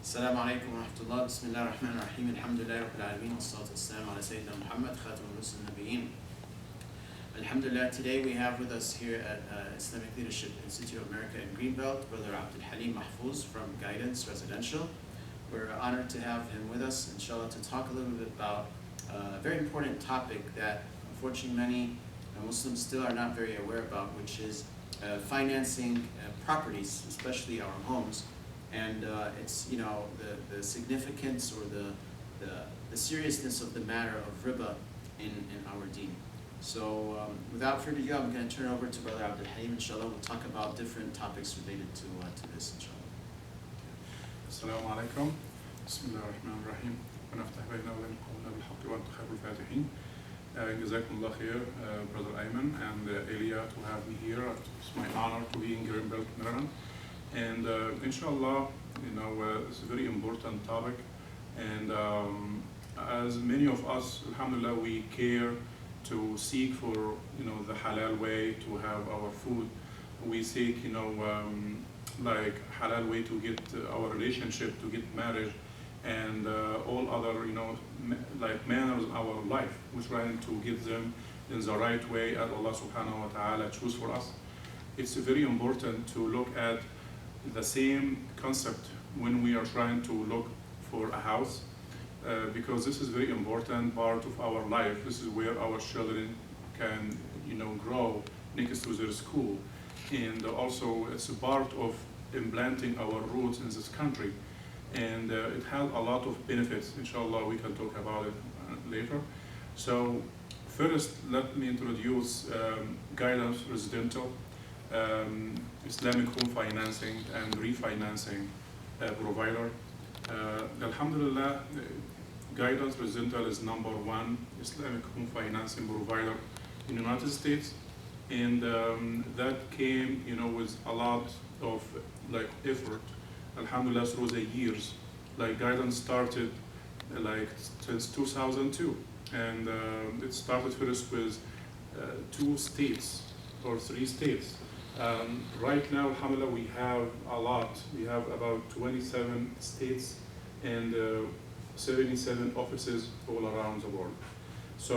السلام عليكم ورحمة الله. بسم الله الرحمن الرحيم. الحمد لله رب العالمين والصلاة والسلام على سيدنا Muhammad خاتم الرسل النبيين. Alhamdulillah, today we have with us here at Islamic Leadership Institute of America in Greenbelt, Brother Abdul Halim Mahfouz from Guidance Residential. We're honored to have him with us, inshallah, to talk a little bit about a very important topic that unfortunately many Muslims still are not very aware about, which is financing properties, especially our homes. And it's, the significance or the seriousness of the matter of riba in our deen. So without further ado, I'm going to turn over to Brother Abdul Halim, inshallah. We'll talk about different topics related to this, inshallah. Assalamu alaikum. Bismillah ar-Rahman ar-Rahim. ونفتح بين أولين قولنا بالحق وأنتم خير الفاتحين. Jazakumullah khair, Brother Ayman and Elia, to have me here. It's my honor to be in Greenbelt, Maryland. And inshallah, it's a very important topic. And as many of us, alhamdulillah, we care to seek for, the halal way to have our food. We seek, like halal way to get our relationship, to get marriage, and all other, like manners in our life. We're trying to get them in the right way as Allah subhanahu wa ta'ala choose for us. It's very important to look at the same concept when we are trying to look for a house, because this is very important part of our life. This is where our children can, grow next to their school, and also it's a part of implanting our roots in this country, and it has a lot of benefits. Inshallah, we can talk about it later. So first, let me introduce Guidance Residential, Islamic home financing and refinancing provider. Alhamdulillah, Guidance Residential is #1 Islamic home financing provider in the United States, and that came, with a lot of effort. Alhamdulillah, through the years. Guidance started since 2002, and it started first with 2 states or 3 states. Right now, alhamdulillah, we have a lot. We have about 27 states and 77 offices all around the world. So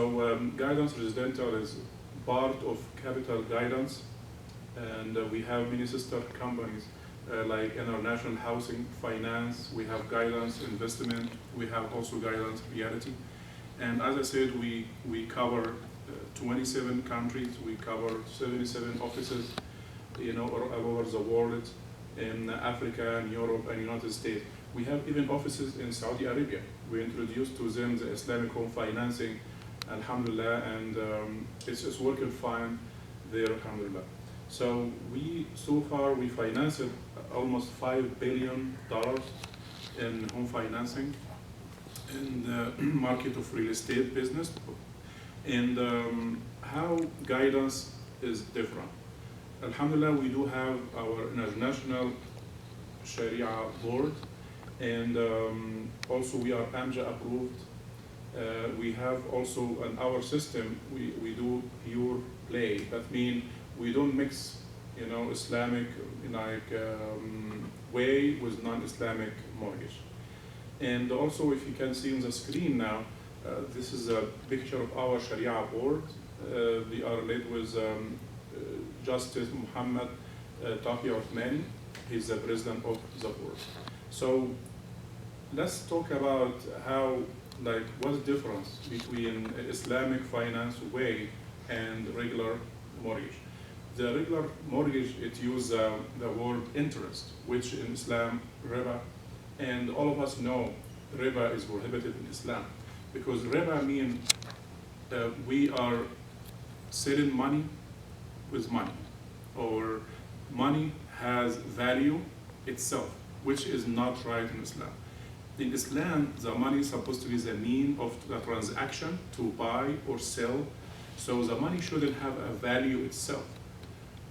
Guidance Residential is part of Capital Guidance, and we have many sister companies like International Housing Finance. We have Guidance Investment. We have also Guidance Reality. And as I said, we cover 27 countries. We cover 77 offices, all over the world, in Africa and Europe and United States. We have even offices in Saudi Arabia. We introduced to them the Islamic home financing, alhamdulillah, and it's working fine there, alhamdulillah. So so far we financed almost $5 billion in home financing in the market of real estate business. And how Guidance is different. Alhamdulillah, we do have our international Sharia board, and also we are AMJA approved. We have also in our system, we do pure play. That means we don't mix, Islamic way with non-Islamic mortgage. And also, if you can see on the screen now, this is a picture of our Sharia board. They are led with Justice Muhammad Taqi Uthmani. He's the president of the board. So let's talk about what's the difference between Islamic finance way and regular mortgage. The regular mortgage, it uses the word interest, which in Islam, riba, and all of us know riba is prohibited in Islam, because riba means we are selling money with money, or money has value itself, which is not right in Islam. In Islam, the money is supposed to be the mean of the transaction to buy or sell, so the money shouldn't have a value itself.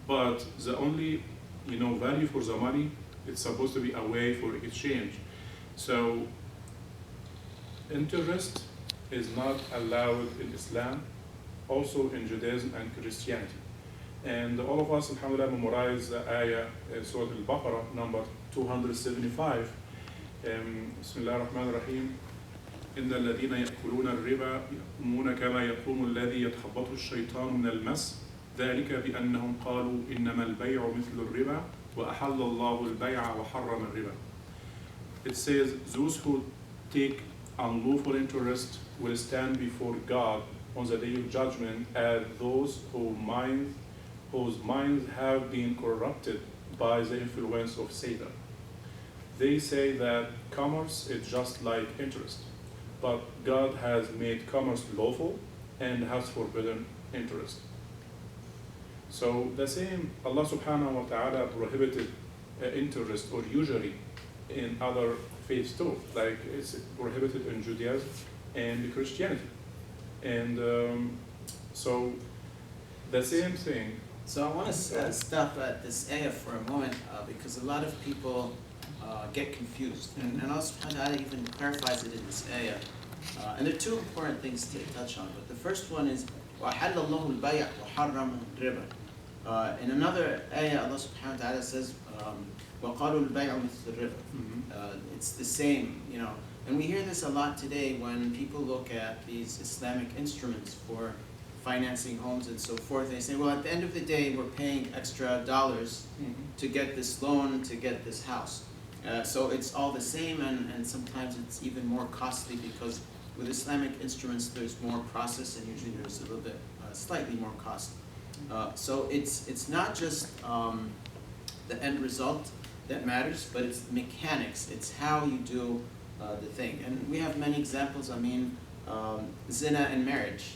But the only value for the money, it's supposed to be a way for exchange. So interest is not allowed in Islam, also in Judaism and Christianity. And all of us, alhamdulillah, memorize the ayah, Surah Al-Baqarah, number 275. بسم الله الرحمن الرحيم. إن الذين يأكلون الربا يقومون كما يقوم الذي يتخبطه الشيطان من المس ذلك بأنهم قالوا إنما البيع مثل الربا وأحل الله البيع وحرم الربا. It says, those who take unlawful interest will stand before God on the day of judgment as those whose minds have been corrupted by the influence of Satan. They say that commerce is just like interest, but God has made commerce lawful and has forbidden interest. So the same, Allah subhanahu wa ta'ala prohibited interest or usury in other faiths too, like it's prohibited in Judaism and Christianity. And so the same thing. So I want to stop at this ayah for a moment because a lot of people get confused. And Allah subhanahu wa ta'ala even clarifies it in this ayah. And there are two important things to touch on. But the first one is, وَأَحَلَّ اللَّهُ الْبَيْعَ وَحَرَّمَ الرِّبَا. In another ayah, Allah subhanahu wa ta'ala says, وَقَالُوا الْبَيْعُ مِثْلُ الرِّبَا. It's the same, you know. And we hear this a lot today when people look at these Islamic instruments for financing homes and so forth. They say, well, at the end of the day, we're paying extra dollars to get this loan, to get this house. So it's all the same, and sometimes it's even more costly because with Islamic instruments, there's more process, and usually there's a little bit, slightly more cost. So it's not just the end result that matters, but it's the mechanics. It's how you do the thing. And we have many examples. I mean, zina and marriage.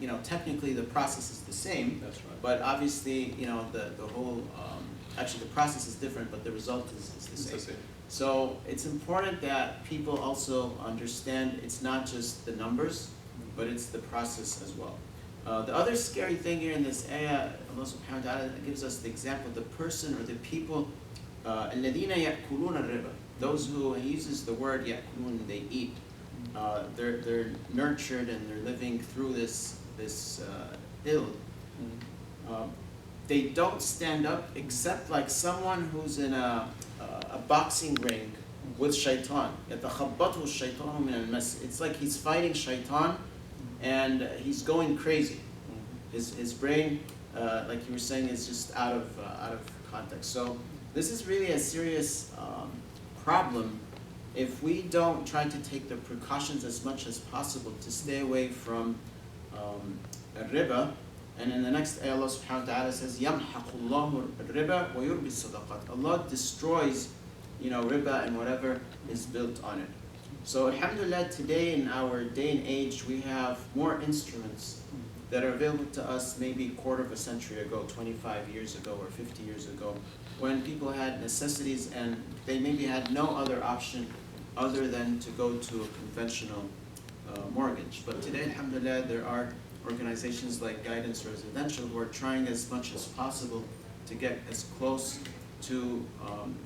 You know, technically the process is the same. That's right. But obviously, you know, the whole, actually the process is different, but the result is the same. So it's important that people also understand it's not just the numbers, but it's the process as well. The other scary thing here in this ayah, Allah subhanahu wa ta'ala gives us the example of the person or the people, الَّذِينَ يَأْكُلُونَ الرِّبَا. Those who, he uses the word يَأْكُلُون, they eat. They're nurtured and they're living through this ill. They don't stand up except like someone who's in a boxing ring with shaitan. يَتَخَبَّطُهُ الشَّيْطَانُ مِنَ الْمَسِّ. It's like he's fighting shaitan and he's going crazy. His brain, like you were saying, is just out of context. So this is really a serious problem if we don't try to take the precautions as much as possible to stay away from riba. And in the next ayah, Allah subhanahu wa ta'ala says, يَمْحَقُ اللَّهُ الرِّبَا وَيُرْبِي الصَّدَقَاتِ. Allah destroys, you know, riba and whatever is built on it. So alhamdulillah, today in our day and age, we have more instruments that are available to us maybe a quarter of a century ago, 25 years ago or 50 years ago, when people had necessities and they maybe had no other option other than to go to a conventional mortgage. But today, alhamdulillah, there are organizations like Guidance Residential who are trying as much as possible to get as close to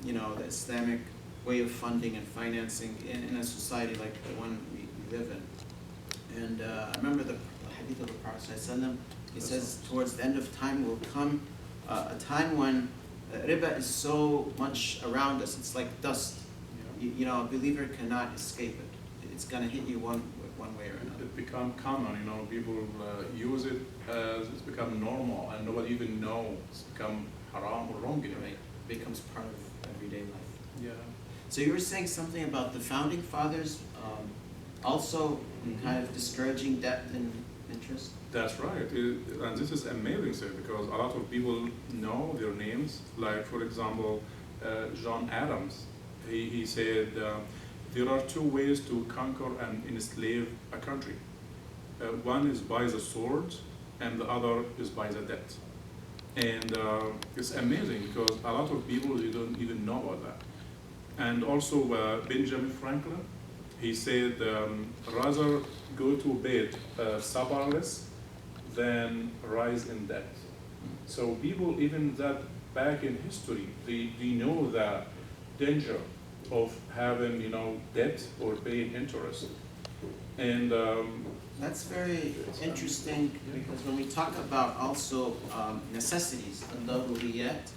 you know, the Islamic way of funding and financing in a society like the one we live in. And I remember the hadith of the Prophet ﷺ, he says towards the end of time will come a time when riba is so much around us, it's like dust. You know, a believer cannot escape it. It's going to hit you one way or another. It become common, you know, people use it as it's become normal and nobody even knows. It's become haram or wrong in a way. It becomes part of everyday life. Yeah. So you were saying something about the founding fathers also kind of discouraging debt and interest? That's right. And this is amazing thing because a lot of people know their names. Like, for example, John Adams. He said, there are two ways to conquer and enslave a country. One is by the sword, and the other is by the debt. And it's amazing because a lot of people they don't even know about that. And also Benjamin Franklin, he said, rather go to bed supperless than rise in debt. So people even that back in history, they know the danger of having, you know, debt or paying interest. And that's very interesting because when we talk about also necessities, al-daruriyat,